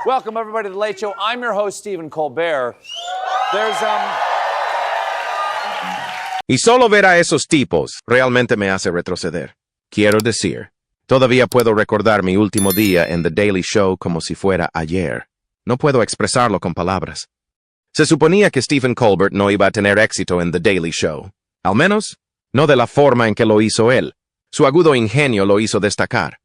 Welcome, everybody, to The Late Show. I'm your host, Stephen Colbert. Y solo ver a esos tipos realmente me hace retroceder. Quiero decir, todavía puedo recordar mi último día en The Daily Show como si fuera ayer. No puedo expresarlo con palabras. Se suponía que Stephen Colbert no iba a tener éxito en The Daily Show. Al menos, no de la forma en que lo hizo él. Su agudo ingenio lo hizo destacar.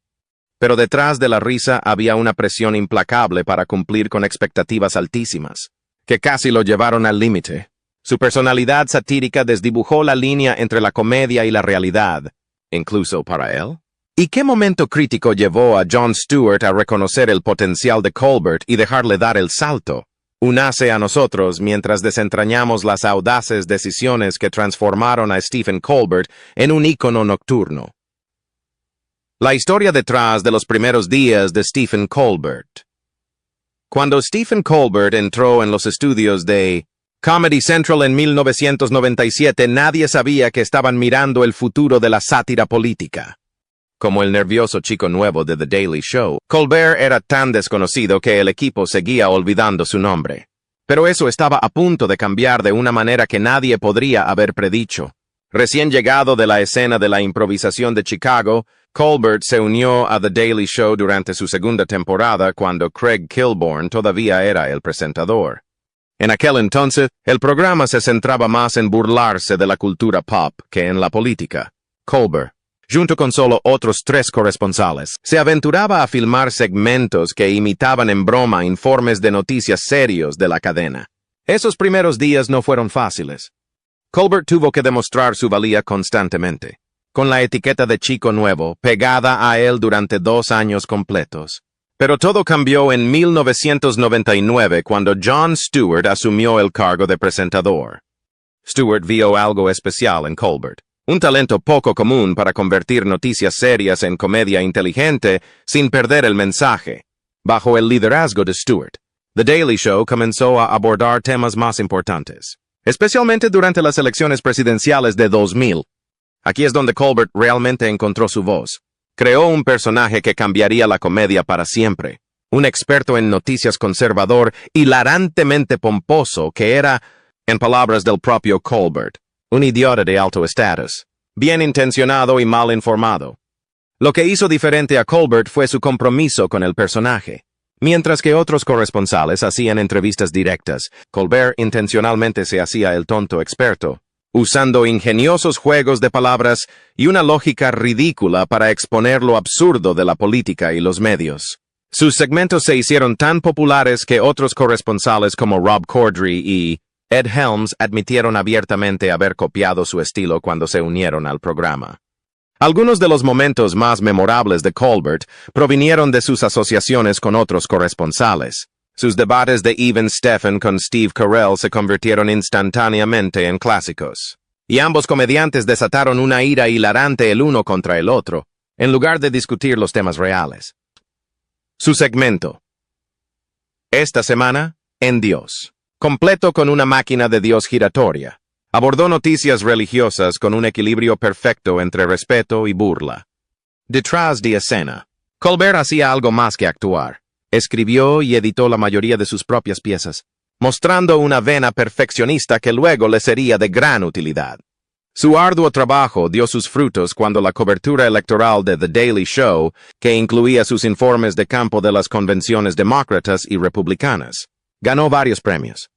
Pero detrás de la risa había una presión implacable para cumplir con expectativas altísimas, que casi lo llevaron al límite. Su personalidad satírica desdibujó la línea entre la comedia y la realidad, incluso para él. ¿Y qué momento crítico llevó a Jon Stewart a reconocer el potencial de Colbert y dejarle dar el salto? Únase a nosotros mientras desentrañamos las audaces decisiones que transformaron a Stephen Colbert en un ícono nocturno. La historia detrás de los primeros días de Stephen Colbert. Cuando Stephen Colbert entró en los estudios de Comedy Central en 1997, nadie sabía que estaban mirando el futuro de la sátira política. Como el nervioso chico nuevo de The Daily Show, Colbert era tan desconocido que el equipo seguía olvidando su nombre. Pero eso estaba a punto de cambiar de una manera que nadie podría haber predicho. Recién llegado de la escena de la improvisación de Chicago, Colbert se unió a The Daily Show durante su segunda temporada cuando Craig Kilborn todavía era el presentador. En aquel entonces, el programa se centraba más en burlarse de la cultura pop que en la política. Colbert, junto con solo otros 3 corresponsales, se aventuraba a filmar segmentos que imitaban en broma informes de noticias serios de la cadena. Esos primeros días no fueron fáciles. Colbert tuvo que demostrar su valía constantemente, con la etiqueta de chico nuevo pegada a él durante 2 años completos. Pero todo cambió en 1999 cuando Jon Stewart asumió el cargo de presentador. Stewart vio algo especial en Colbert, un talento poco común para convertir noticias serias en comedia inteligente sin perder el mensaje. Bajo el liderazgo de Stewart, The Daily Show comenzó a abordar temas más importantes, especialmente durante las elecciones presidenciales de 2000. Aquí es donde Colbert realmente encontró su voz. Creó un personaje que cambiaría la comedia para siempre. Un experto en noticias conservador, hilarantemente pomposo, que era, en palabras del propio Colbert, un idiota de alto estatus, bien intencionado y mal informado. Lo que hizo diferente a Colbert fue su compromiso con el personaje. Mientras que otros corresponsales hacían entrevistas directas, Colbert intencionalmente se hacía el tonto experto, usando ingeniosos juegos de palabras y una lógica ridícula para exponer lo absurdo de la política y los medios. Sus segmentos se hicieron tan populares que otros corresponsales como Rob Corddry y Ed Helms admitieron abiertamente haber copiado su estilo cuando se unieron al programa. Algunos de los momentos más memorables de Colbert provinieron de sus asociaciones con otros corresponsales. Sus debates de Even Stephen con Steve Carell se convirtieron instantáneamente en clásicos. Y ambos comediantes desataron una ira hilarante el uno contra el otro, en lugar de discutir los temas reales. Su segmento. Esta semana, en Dios. Completo con una máquina de Dios giratoria. Abordó noticias religiosas con un equilibrio perfecto entre respeto y burla. Detrás de escena. Colbert hacía algo más que actuar. Escribió y editó la mayoría de sus propias piezas, mostrando una vena perfeccionista que luego le sería de gran utilidad. Su arduo trabajo dio sus frutos cuando la cobertura electoral de The Daily Show, que incluía sus informes de campo de las convenciones demócratas y republicanas, ganó varios premios.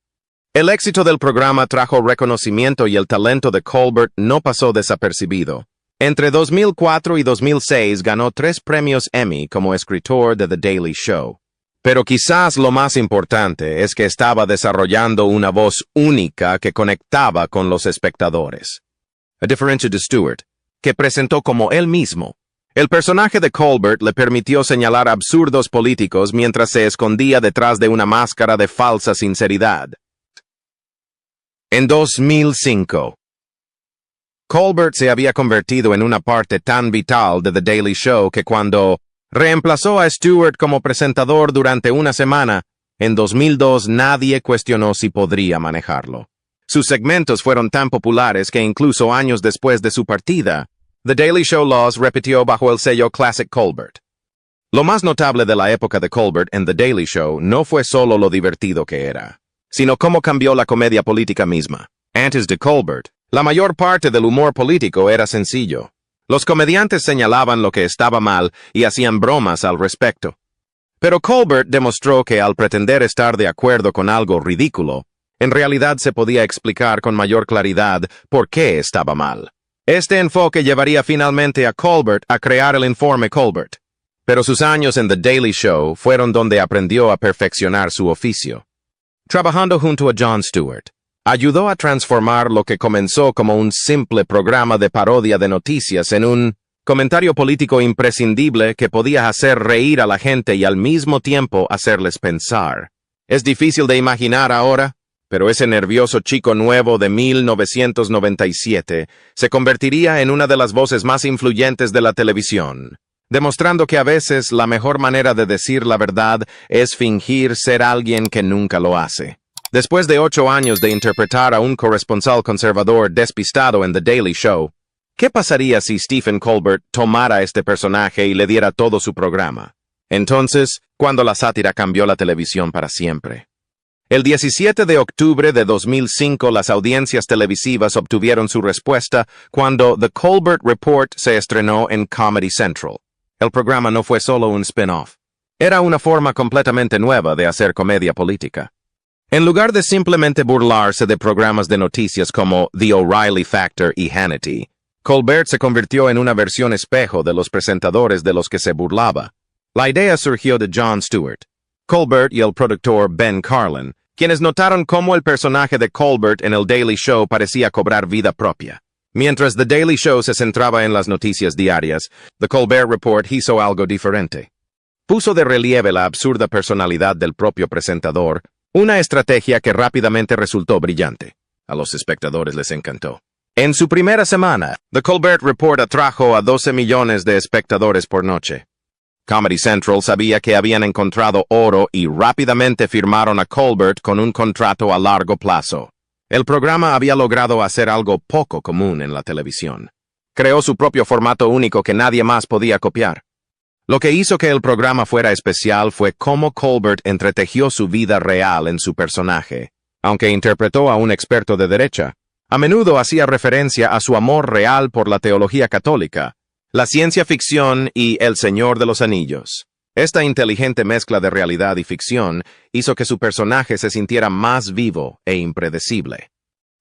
El éxito del programa trajo reconocimiento y el talento de Colbert no pasó desapercibido. Entre 2004 y 2006 ganó 3 premios Emmy como escritor de The Daily Show. Pero quizás lo más importante es que estaba desarrollando una voz única que conectaba con los espectadores. A diferencia de Stewart, que presentó como él mismo, el personaje de Colbert le permitió señalar absurdos políticos mientras se escondía detrás de una máscara de falsa sinceridad. En 2005, Colbert se había convertido en una parte tan vital de The Daily Show que cuando reemplazó a Stewart como presentador durante una semana, en 2002 nadie cuestionó si podría manejarlo. Sus segmentos fueron tan populares que incluso años después de su partida, The Daily Show los repitió bajo el sello Classic Colbert. Lo más notable de la época de Colbert en The Daily Show no fue solo lo divertido que era, sino cómo cambió la comedia política misma. Antes de Colbert, la mayor parte del humor político era sencillo. Los comediantes señalaban lo que estaba mal y hacían bromas al respecto. Pero Colbert demostró que al pretender estar de acuerdo con algo ridículo, en realidad se podía explicar con mayor claridad por qué estaba mal. Este enfoque llevaría finalmente a Colbert a crear el informe Colbert. Pero sus años en The Daily Show fueron donde aprendió a perfeccionar su oficio. Trabajando junto a Jon Stewart, ayudó a transformar lo que comenzó como un simple programa de parodia de noticias en un comentario político imprescindible que podía hacer reír a la gente y al mismo tiempo hacerles pensar. Es difícil de imaginar ahora, pero ese nervioso chico nuevo de 1997 se convertiría en una de las voces más influyentes de la televisión, demostrando que a veces la mejor manera de decir la verdad es fingir ser alguien que nunca lo hace. Después de 8 años de interpretar a un corresponsal conservador despistado en The Daily Show, ¿qué pasaría si Stephen Colbert tomara este personaje y le diera todo su programa? Entonces, cuando la sátira cambió la televisión para siempre. El 17 de octubre de 2005, las audiencias televisivas obtuvieron su respuesta cuando The Colbert Report se estrenó en Comedy Central. El programa no fue solo un spin-off. Era una forma completamente nueva de hacer comedia política. En lugar de simplemente burlarse de programas de noticias como The O'Reilly Factor y Hannity, Colbert se convirtió en una versión espejo de los presentadores de los que se burlaba. La idea surgió de Jon Stewart, Colbert y el productor Ben Carlin, quienes notaron cómo el personaje de Colbert en el Daily Show parecía cobrar vida propia. Mientras The Daily Show se centraba en las noticias diarias, The Colbert Report hizo algo diferente. Puso de relieve la absurda personalidad del propio presentador, una estrategia que rápidamente resultó brillante. A los espectadores les encantó. En su primera semana, The Colbert Report atrajo a 12 millones de espectadores por noche. Comedy Central sabía que habían encontrado oro y rápidamente firmaron a Colbert con un contrato a largo plazo. El programa había logrado hacer algo poco común en la televisión. Creó su propio formato único que nadie más podía copiar. Lo que hizo que el programa fuera especial fue cómo Colbert entretejió su vida real en su personaje. Aunque interpretó a un experto de derecha, a menudo hacía referencia a su amor real por la teología católica, la ciencia ficción y El Señor de los Anillos. Esta inteligente mezcla de realidad y ficción hizo que su personaje se sintiera más vivo e impredecible.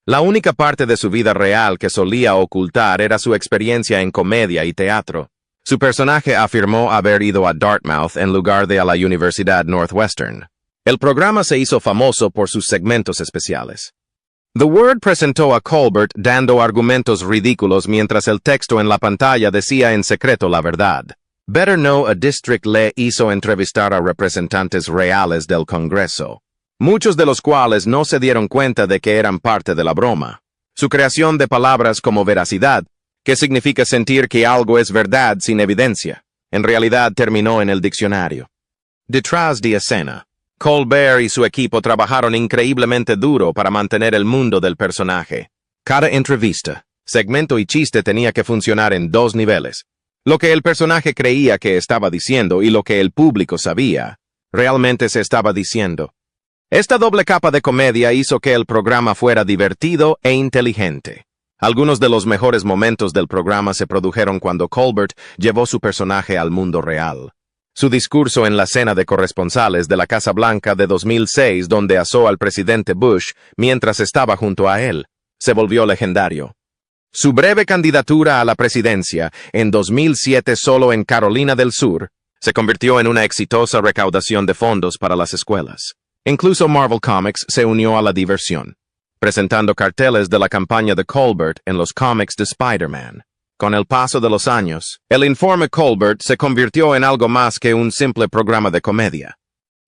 La única parte de su vida real que solía ocultar era su experiencia en comedia y teatro. Su personaje afirmó haber ido a Dartmouth en lugar de a la Universidad Northwestern. El programa se hizo famoso por sus segmentos especiales. The Word presentó a Colbert dando argumentos ridículos mientras el texto en la pantalla decía en secreto la verdad. Better Know a District le hizo entrevistar a representantes reales del Congreso, muchos de los cuales no se dieron cuenta de que eran parte de la broma. Su creación de palabras como veracidad, que significa sentir que algo es verdad sin evidencia, en realidad terminó en el diccionario. Detrás de escena, Colbert y su equipo trabajaron increíblemente duro para mantener el mundo del personaje. Cada entrevista, segmento y chiste tenía que funcionar en 2 niveles. Lo que el personaje creía que estaba diciendo y lo que el público sabía, realmente se estaba diciendo. Esta doble capa de comedia hizo que el programa fuera divertido e inteligente. Algunos de los mejores momentos del programa se produjeron cuando Colbert llevó su personaje al mundo real. Su discurso en la cena de corresponsales de la Casa Blanca de 2006, donde asó al presidente Bush mientras estaba junto a él, se volvió legendario. Su breve candidatura a la presidencia, en 2007 solo en Carolina del Sur, se convirtió en una exitosa recaudación de fondos para las escuelas. Incluso Marvel Comics se unió a la diversión, presentando carteles de la campaña de Colbert en los cómics de Spider-Man. Con el paso de los años, el informe Colbert se convirtió en algo más que un simple programa de comedia.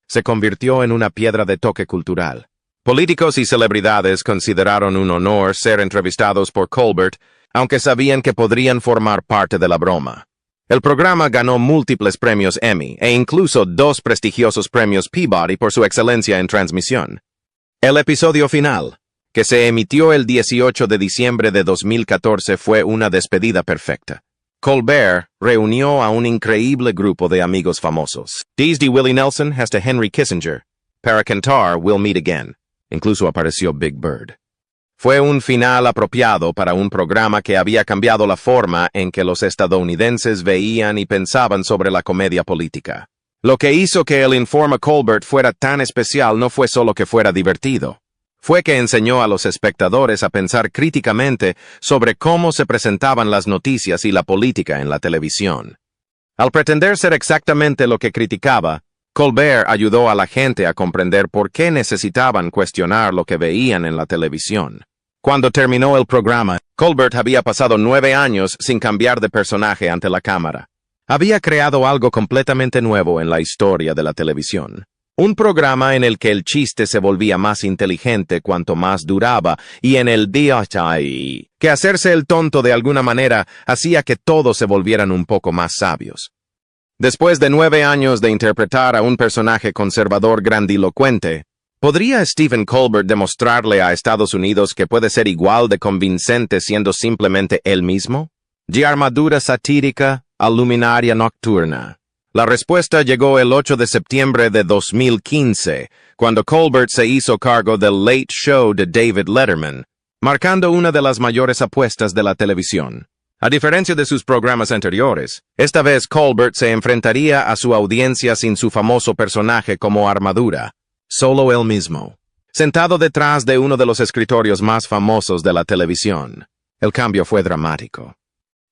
Se convirtió en una piedra de toque cultural. Políticos y celebridades consideraron un honor ser entrevistados por Colbert, aunque sabían que podrían formar parte de la broma. El programa ganó múltiples premios Emmy e incluso 2 prestigiosos premios Peabody por su excelencia en transmisión. El episodio final, que se emitió el 18 de diciembre de 2014, fue una despedida perfecta. Colbert reunió a un increíble grupo de amigos famosos, desde Willie Nelson hasta Henry Kissinger. Para cantar We'll Meet Again. Incluso apareció Big Bird. Fue un final apropiado para un programa que había cambiado la forma en que los estadounidenses veían y pensaban sobre la comedia política. Lo que hizo que el Informe Colbert fuera tan especial no fue solo que fuera divertido. Fue que enseñó a los espectadores a pensar críticamente sobre cómo se presentaban las noticias y la política en la televisión. Al pretender ser exactamente lo que criticaba, Colbert ayudó a la gente a comprender por qué necesitaban cuestionar lo que veían en la televisión. Cuando terminó el programa, Colbert había pasado 9 años sin cambiar de personaje ante la cámara. Había creado algo completamente nuevo en la historia de la televisión. Un programa en el que el chiste se volvía más inteligente cuanto más duraba y en el día que hacerse el tonto de alguna manera hacía que todos se volvieran un poco más sabios. Después de 9 años de interpretar a un personaje conservador grandilocuente, ¿podría Stephen Colbert demostrarle a Estados Unidos que puede ser igual de convincente siendo simplemente él mismo? De armadura satírica a luminaria nocturna. La respuesta llegó el 8 de septiembre de 2015, cuando Colbert se hizo cargo del Late Show de David Letterman, marcando una de las mayores apuestas de la televisión. A diferencia de sus programas anteriores, esta vez Colbert se enfrentaría a su audiencia sin su famoso personaje como armadura, solo él mismo, sentado detrás de uno de los escritorios más famosos de la televisión. El cambio fue dramático.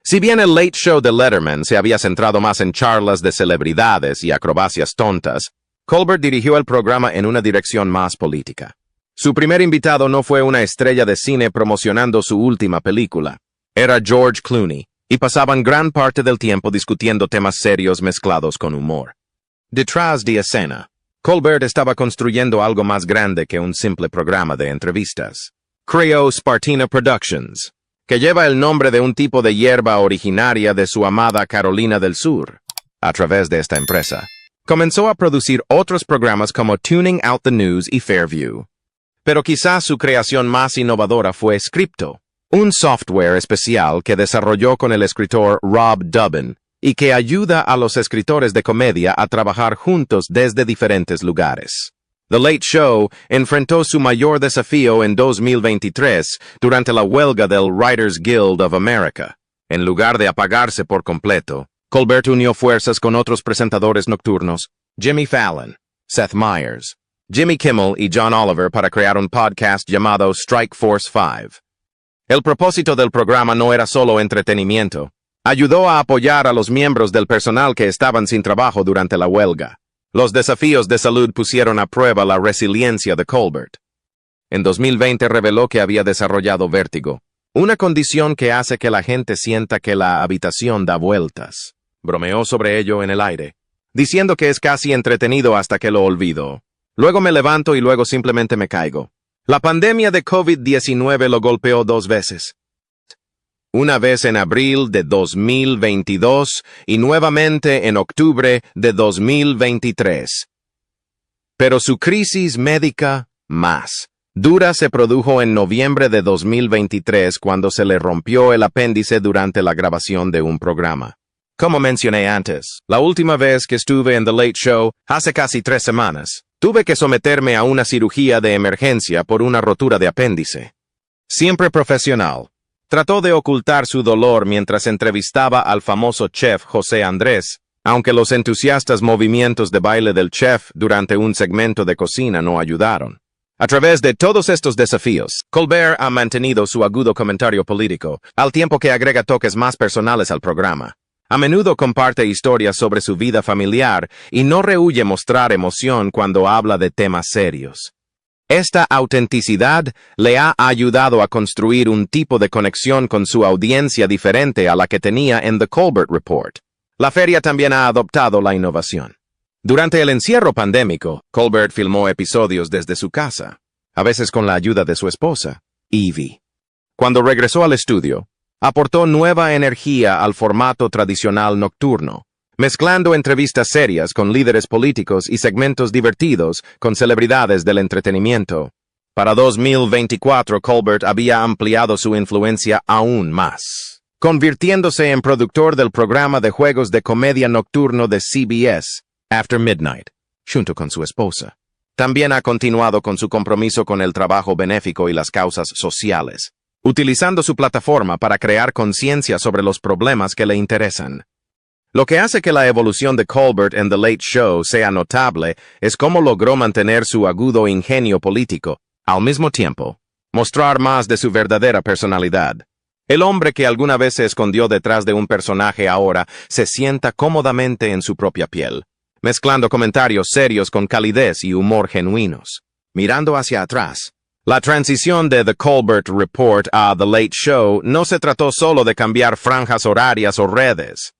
Si bien el Late Show de Letterman se había centrado más en charlas de celebridades y acrobacias tontas, Colbert dirigió el programa en una dirección más política. Su primer invitado no fue una estrella de cine promocionando su última película. Era George Clooney, y pasaban gran parte del tiempo discutiendo temas serios mezclados con humor. Detrás de escena, Colbert estaba construyendo algo más grande que un simple programa de entrevistas. Creó Spartina Productions, que lleva el nombre de un tipo de hierba originaria de su amada Carolina del Sur. A través de esta empresa, comenzó a producir otros programas como Tuning Out the News y Fairview. Pero quizás su creación más innovadora fue Scripto, un software especial que desarrolló con el escritor Rob Dubin y que ayuda a los escritores de comedia a trabajar juntos desde diferentes lugares. The Late Show enfrentó su mayor desafío en 2023 durante la huelga del Writers Guild of America. En lugar de apagarse por completo, Colbert unió fuerzas con otros presentadores nocturnos, Jimmy Fallon, Seth Meyers, Jimmy Kimmel y John Oliver para crear un podcast llamado Strike Force 5. El propósito del programa no era solo entretenimiento. Ayudó a apoyar a los miembros del personal que estaban sin trabajo durante la huelga. Los desafíos de salud pusieron a prueba la resiliencia de Colbert. En 2020 reveló que había desarrollado vértigo, una condición que hace que la gente sienta que la habitación da vueltas. Bromeó sobre ello en el aire, diciendo que es casi entretenido hasta que lo olvido. Luego me levanto y luego simplemente me caigo. La pandemia de COVID-19 lo golpeó 2 veces. Una vez en abril de 2022 y nuevamente en octubre de 2023. Pero su crisis médica más dura se produjo en noviembre de 2023 cuando se le rompió el apéndice durante la grabación de un programa. Como mencioné antes, la última vez que estuve en The Late Show, hace casi 3 semanas, tuve que someterme a una cirugía de emergencia por una rotura de apéndice. Siempre profesional, trató de ocultar su dolor mientras entrevistaba al famoso chef José Andrés, aunque los entusiastas movimientos de baile del chef durante un segmento de cocina no ayudaron. A través de todos estos desafíos, Colbert ha mantenido su agudo comentario político, al tiempo que agrega toques más personales al programa. A menudo comparte historias sobre su vida familiar y no rehúye mostrar emoción cuando habla de temas serios. Esta autenticidad le ha ayudado a construir un tipo de conexión con su audiencia diferente a la que tenía en The Colbert Report. La feria también ha adoptado la innovación. Durante el encierro pandémico, Colbert filmó episodios desde su casa, a veces con la ayuda de su esposa, Evie. Cuando regresó al estudio, aportó nueva energía al formato tradicional nocturno, mezclando entrevistas serias con líderes políticos y segmentos divertidos con celebridades del entretenimiento. Para 2024, Colbert había ampliado su influencia aún más. convirtiéndose en productor del programa de juegos de comedia nocturno de CBS, After Midnight, junto con su esposa. También ha continuado con su compromiso con el trabajo benéfico y las causas sociales, utilizando su plataforma para crear conciencia sobre los problemas que le interesan. Lo que hace que la evolución de Colbert en The Late Show sea notable es cómo logró mantener su agudo ingenio político, al mismo tiempo, mostrar más de su verdadera personalidad. El hombre que alguna vez se escondió detrás de un personaje ahora se sienta cómodamente en su propia piel, mezclando comentarios serios con calidez y humor genuinos. Mirando hacia atrás, la transición de The Colbert Report a The Late Show no se trató solo de cambiar franjas horarias o redes.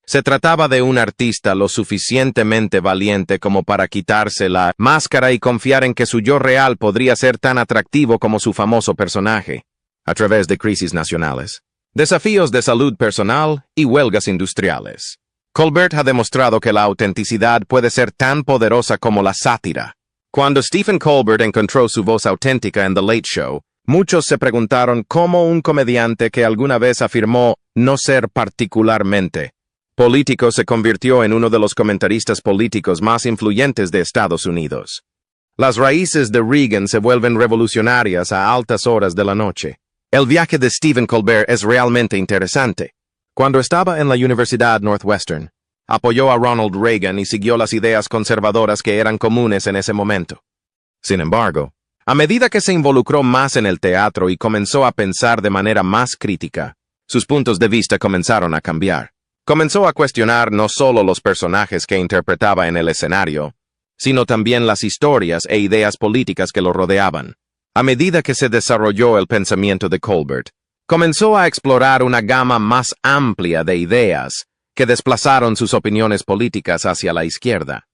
Se trataba de un artista lo suficientemente valiente como para quitarse la máscara y confiar en que su yo real podría ser tan atractivo como su famoso personaje, a través de crisis nacionales, desafíos de salud personal y huelgas industriales. Colbert ha demostrado que la autenticidad puede ser tan poderosa como la sátira. Cuando Stephen Colbert encontró su voz auténtica en The Late Show, muchos se preguntaron cómo un comediante que alguna vez afirmó no ser particularmente político se convirtió en uno de los comentaristas políticos más influyentes de Estados Unidos. Las raíces de Reagan se vuelven revolucionarias a altas horas de la noche. El viaje de Stephen Colbert es realmente interesante. Cuando estaba en la Universidad Northwestern, apoyó a Ronald Reagan y siguió las ideas conservadoras que eran comunes en ese momento. Sin embargo, a medida que se involucró más en el teatro y comenzó a pensar de manera más crítica, sus puntos de vista comenzaron a cambiar. Comenzó a cuestionar no solo los personajes que interpretaba en el escenario, sino también las historias e ideas políticas que lo rodeaban. A medida que se desarrolló el pensamiento de Colbert, comenzó a explorar una gama más amplia de ideas que desplazaron sus opiniones políticas hacia la izquierda.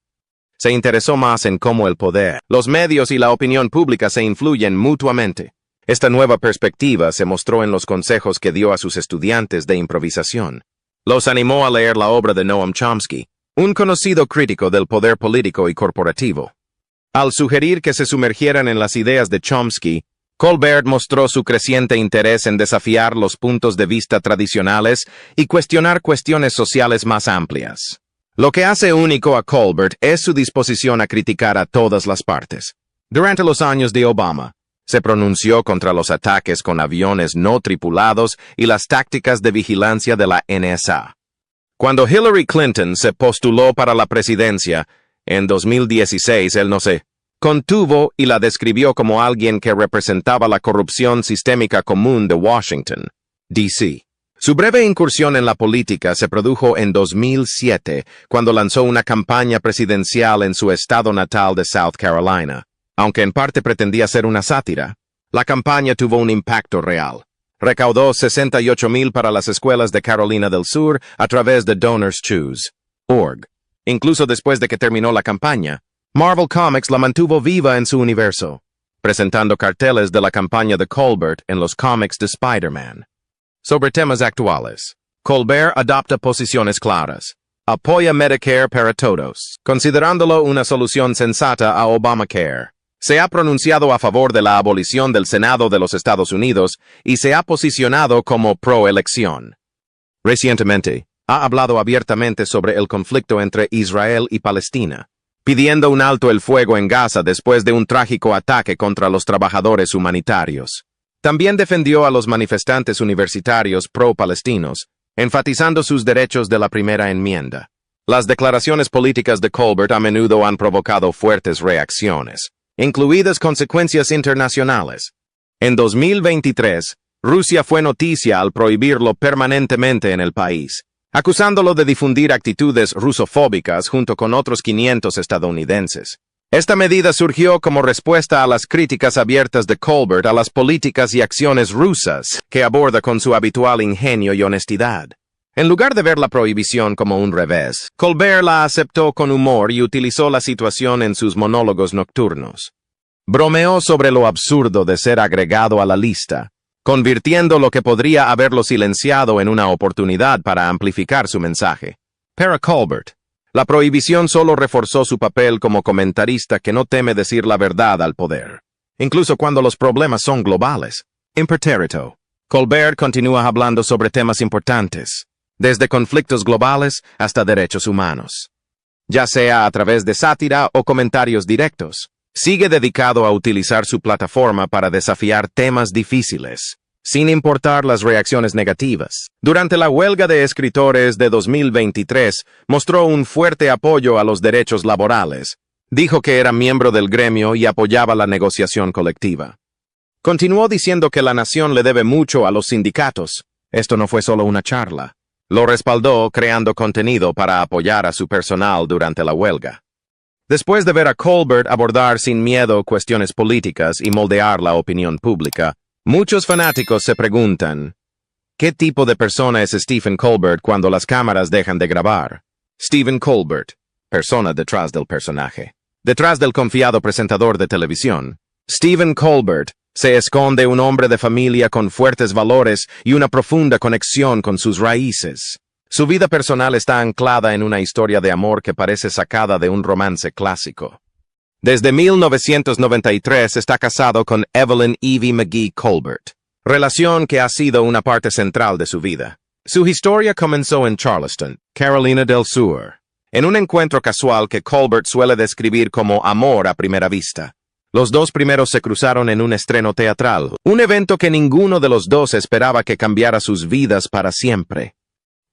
Se interesó más en cómo el poder, los medios y la opinión pública se influyen mutuamente. Esta nueva perspectiva se mostró en los consejos que dio a sus estudiantes de improvisación. Los animó a leer la obra de Noam Chomsky, un conocido crítico del poder político y corporativo. Al sugerir que se sumergieran en las ideas de Chomsky, Colbert mostró su creciente interés en desafiar los puntos de vista tradicionales y cuestionar cuestiones sociales más amplias. Lo que hace único a Colbert es su disposición a criticar a todas las partes. Durante los años de Obama, se pronunció contra los ataques con aviones no tripulados y las tácticas de vigilancia de la NSA. Cuando Hillary Clinton se postuló para la presidencia, en 2016 él no se contuvo y la describió como alguien que representaba la corrupción sistémica común de Washington, D.C. Su breve incursión en la política se produjo en 2007, cuando lanzó una campaña presidencial en su estado natal de South Carolina. Aunque en parte pretendía ser una sátira, la campaña tuvo un impacto real. Recaudó $68,000 para las escuelas de Carolina del Sur a través de DonorsChoose.org. Incluso después de que terminó la campaña, Marvel Comics la mantuvo viva en su universo, presentando carteles de la campaña de Colbert en los cómics de Spider-Man. Sobre temas actuales, Colbert adopta posiciones claras. Apoya Medicare para todos, considerándolo una solución sensata a Obamacare. Se ha pronunciado a favor de la abolición del Senado de los Estados Unidos y se ha posicionado como pro-elección. Recientemente, ha hablado abiertamente sobre el conflicto entre Israel y Palestina, pidiendo un alto el fuego en Gaza después de un trágico ataque contra los trabajadores humanitarios. También defendió a los manifestantes universitarios pro-palestinos, enfatizando sus derechos de la primera enmienda. Las declaraciones políticas de Colbert a menudo han provocado fuertes reacciones, incluidas consecuencias internacionales. En 2023, Rusia fue noticia al prohibirlo permanentemente en el país, acusándolo de difundir actitudes rusofóbicas junto con otros 500 estadounidenses. Esta medida surgió como respuesta a las críticas abiertas de Colbert a las políticas y acciones rusas, que aborda con su habitual ingenio y honestidad. En lugar de ver la prohibición como un revés, Colbert la aceptó con humor y utilizó la situación en sus monólogos nocturnos. Bromeó sobre lo absurdo de ser agregado a la lista, convirtiendo lo que podría haberlo silenciado en una oportunidad para amplificar su mensaje. Para Colbert, la prohibición solo reforzó su papel como comentarista que no teme decir la verdad al poder, incluso cuando los problemas son globales. Imperterrito. Colbert continúa hablando sobre temas importantes, desde conflictos globales hasta derechos humanos. Ya sea a través de sátira o comentarios directos, sigue dedicado a utilizar su plataforma para desafiar temas difíciles, sin importar las reacciones negativas. Durante la huelga de escritores de 2023, mostró un fuerte apoyo a los derechos laborales. Dijo que era miembro del gremio y apoyaba la negociación colectiva. Continuó diciendo que la nación le debe mucho a los sindicatos. Esto no fue solo una charla. Lo respaldó creando contenido para apoyar a su personal durante la huelga. Después de ver a Colbert abordar sin miedo cuestiones políticas y moldear la opinión pública, muchos fanáticos se preguntan, ¿qué tipo de persona es Stephen Colbert cuando las cámaras dejan de grabar? Stephen Colbert, persona detrás del personaje. Detrás del confiado presentador de televisión, Stephen Colbert, se esconde un hombre de familia con fuertes valores y una profunda conexión con sus raíces. Su vida personal está anclada en una historia de amor que parece sacada de un romance clásico. Desde 1993 está casado con Evelyn Evie McGee Colbert, relación que ha sido una parte central de su vida. Su historia comenzó en Charleston, Carolina del Sur, en un encuentro casual que Colbert suele describir como amor a primera vista. Los dos primeros se cruzaron en un estreno teatral, un evento que ninguno de los dos esperaba que cambiara sus vidas para siempre.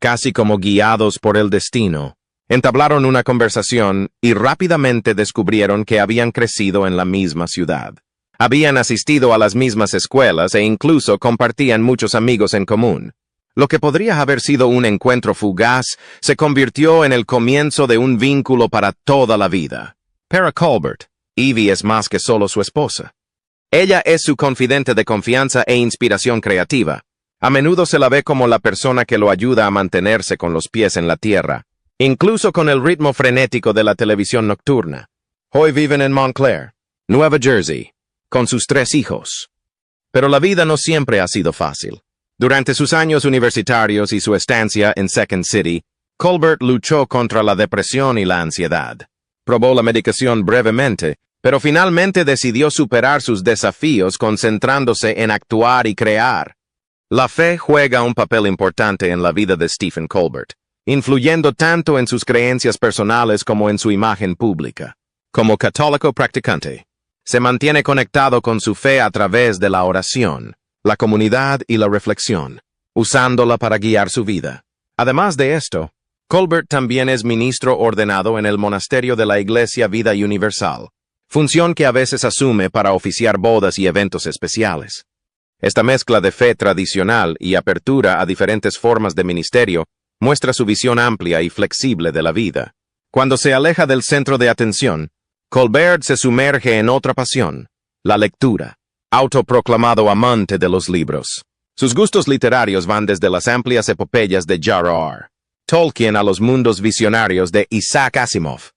Casi como guiados por el destino, entablaron una conversación y rápidamente descubrieron que habían crecido en la misma ciudad. Habían asistido a las mismas escuelas e incluso compartían muchos amigos en común. Lo que podría haber sido un encuentro fugaz se convirtió en el comienzo de un vínculo para toda la vida. Para Colbert, Evie es más que solo su esposa. Ella es su confidente de confianza e inspiración creativa. A menudo se la ve como la persona que lo ayuda a mantenerse con los pies en la tierra, incluso con el ritmo frenético de la televisión nocturna. Hoy viven en Montclair, Nueva Jersey, con sus 3 hijos. Pero la vida no siempre ha sido fácil. Durante sus años universitarios y su estancia en Second City, Colbert luchó contra la depresión y la ansiedad. Probó la medicación brevemente, pero finalmente decidió superar sus desafíos concentrándose en actuar y crear. La fe juega un papel importante en la vida de Stephen Colbert, influyendo tanto en sus creencias personales como en su imagen pública. Como católico practicante, se mantiene conectado con su fe a través de la oración, la comunidad y la reflexión, usándola para guiar su vida. Además de esto, Colbert también es ministro ordenado en el monasterio de la Iglesia Vida Universal, función que a veces asume para oficiar bodas y eventos especiales. Esta mezcla de fe tradicional y apertura a diferentes formas de ministerio muestra su visión amplia y flexible de la vida. Cuando se aleja del centro de atención, Colbert se sumerge en otra pasión, la lectura, autoproclamado amante de los libros. Sus gustos literarios van desde las amplias epopeyas de J.R.R. Tolkien a los mundos visionarios de Isaac Asimov.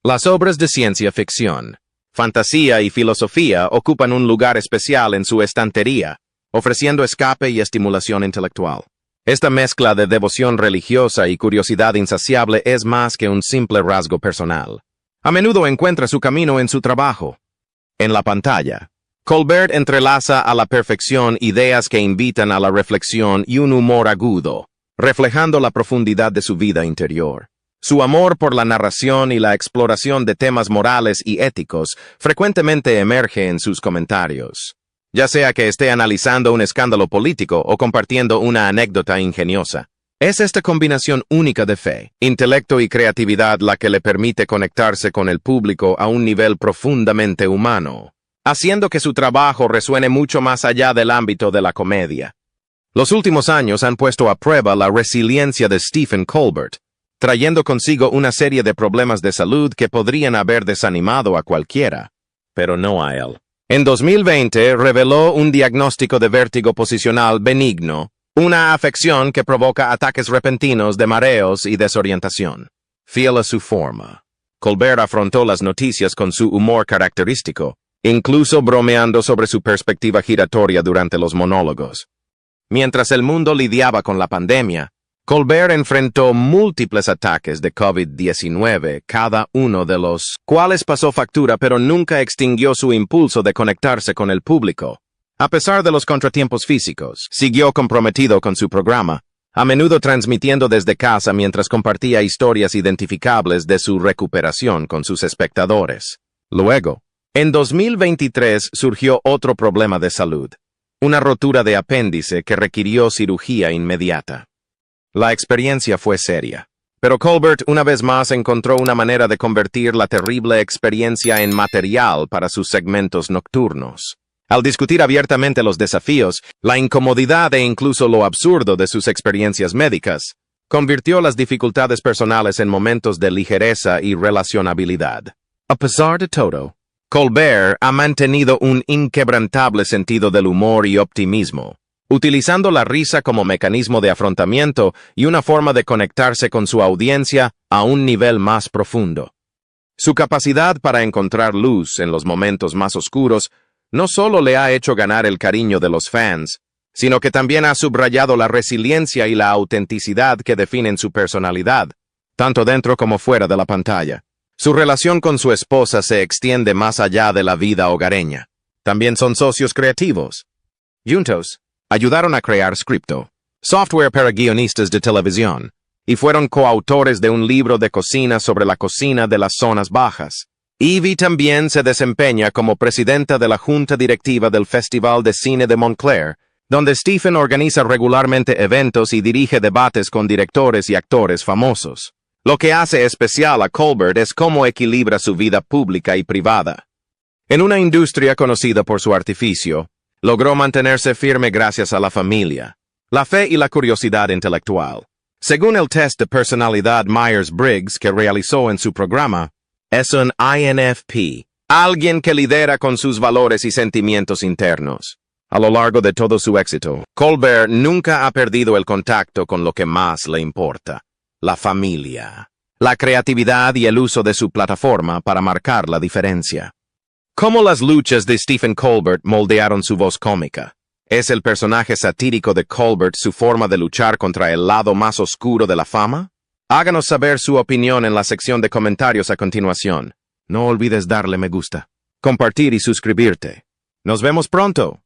Las obras de ciencia ficción, fantasía y filosofía ocupan un lugar especial en su estantería, ofreciendo escape y estimulación intelectual. Esta mezcla de devoción religiosa y curiosidad insaciable es más que un simple rasgo personal. A menudo encuentra su camino en su trabajo. En la pantalla, Colbert entrelaza a la perfección ideas que invitan a la reflexión y un humor agudo, reflejando la profundidad de su vida interior. Su amor por la narración y la exploración de temas morales y éticos frecuentemente emerge en sus comentarios, ya sea que esté analizando un escándalo político o compartiendo una anécdota ingeniosa. Es esta combinación única de fe, intelecto y creatividad la que le permite conectarse con el público a un nivel profundamente humano, haciendo que su trabajo resuene mucho más allá del ámbito de la comedia. Los últimos años han puesto a prueba la resiliencia de Stephen Colbert, trayendo consigo una serie de problemas de salud que podrían haber desanimado a cualquiera, pero no a él. En 2020 reveló un diagnóstico de vértigo posicional benigno, una afección que provoca ataques repentinos de mareos y desorientación. Fiel a su forma, Colbert afrontó las noticias con su humor característico, incluso bromeando sobre su perspectiva giratoria durante los monólogos. Mientras el mundo lidiaba con la pandemia, Colbert enfrentó múltiples ataques de COVID-19, cada uno de los cuales pasó factura pero nunca extinguió su impulso de conectarse con el público. A pesar de los contratiempos físicos, siguió comprometido con su programa, a menudo transmitiendo desde casa mientras compartía historias identificables de su recuperación con sus espectadores. Luego, en 2023 surgió otro problema de salud, una rotura de apéndice que requirió cirugía inmediata. La experiencia fue seria, pero Colbert una vez más encontró una manera de convertir la terrible experiencia en material para sus segmentos nocturnos. Al discutir abiertamente los desafíos, la incomodidad e incluso lo absurdo de sus experiencias médicas, convirtió las dificultades personales en momentos de ligereza y relacionabilidad. A pesar de todo, Colbert ha mantenido un inquebrantable sentido del humor y optimismo, utilizando la risa como mecanismo de afrontamiento y una forma de conectarse con su audiencia a un nivel más profundo. Su capacidad para encontrar luz en los momentos más oscuros no solo le ha hecho ganar el cariño de los fans, sino que también ha subrayado la resiliencia y la autenticidad que definen su personalidad, tanto dentro como fuera de la pantalla. Su relación con su esposa se extiende más allá de la vida hogareña. También son socios creativos. Juntos, ayudaron a crear Scripto, software para guionistas de televisión, y fueron coautores de un libro de cocina sobre la cocina de las zonas bajas. Evie también se desempeña como presidenta de la junta directiva del Festival de Cine de Montclair, donde Stephen organiza regularmente eventos y dirige debates con directores y actores famosos. Lo que hace especial a Colbert es cómo equilibra su vida pública y privada. En una industria conocida por su artificio, logró mantenerse firme gracias a la familia, la fe y la curiosidad intelectual. Según el test de personalidad Myers-Briggs que realizó en su programa, es un INFP, alguien que lidera con sus valores y sentimientos internos. A lo largo de todo su éxito, Colbert nunca ha perdido el contacto con lo que más le importa, la familia, la creatividad y el uso de su plataforma para marcar la diferencia. ¿Cómo las luchas de Stephen Colbert moldearon su voz cómica? ¿Es el personaje satírico de Colbert su forma de luchar contra el lado más oscuro de la fama? Háganos saber su opinión en la sección de comentarios a continuación. No olvides darle me gusta, compartir y suscribirte. Nos vemos pronto.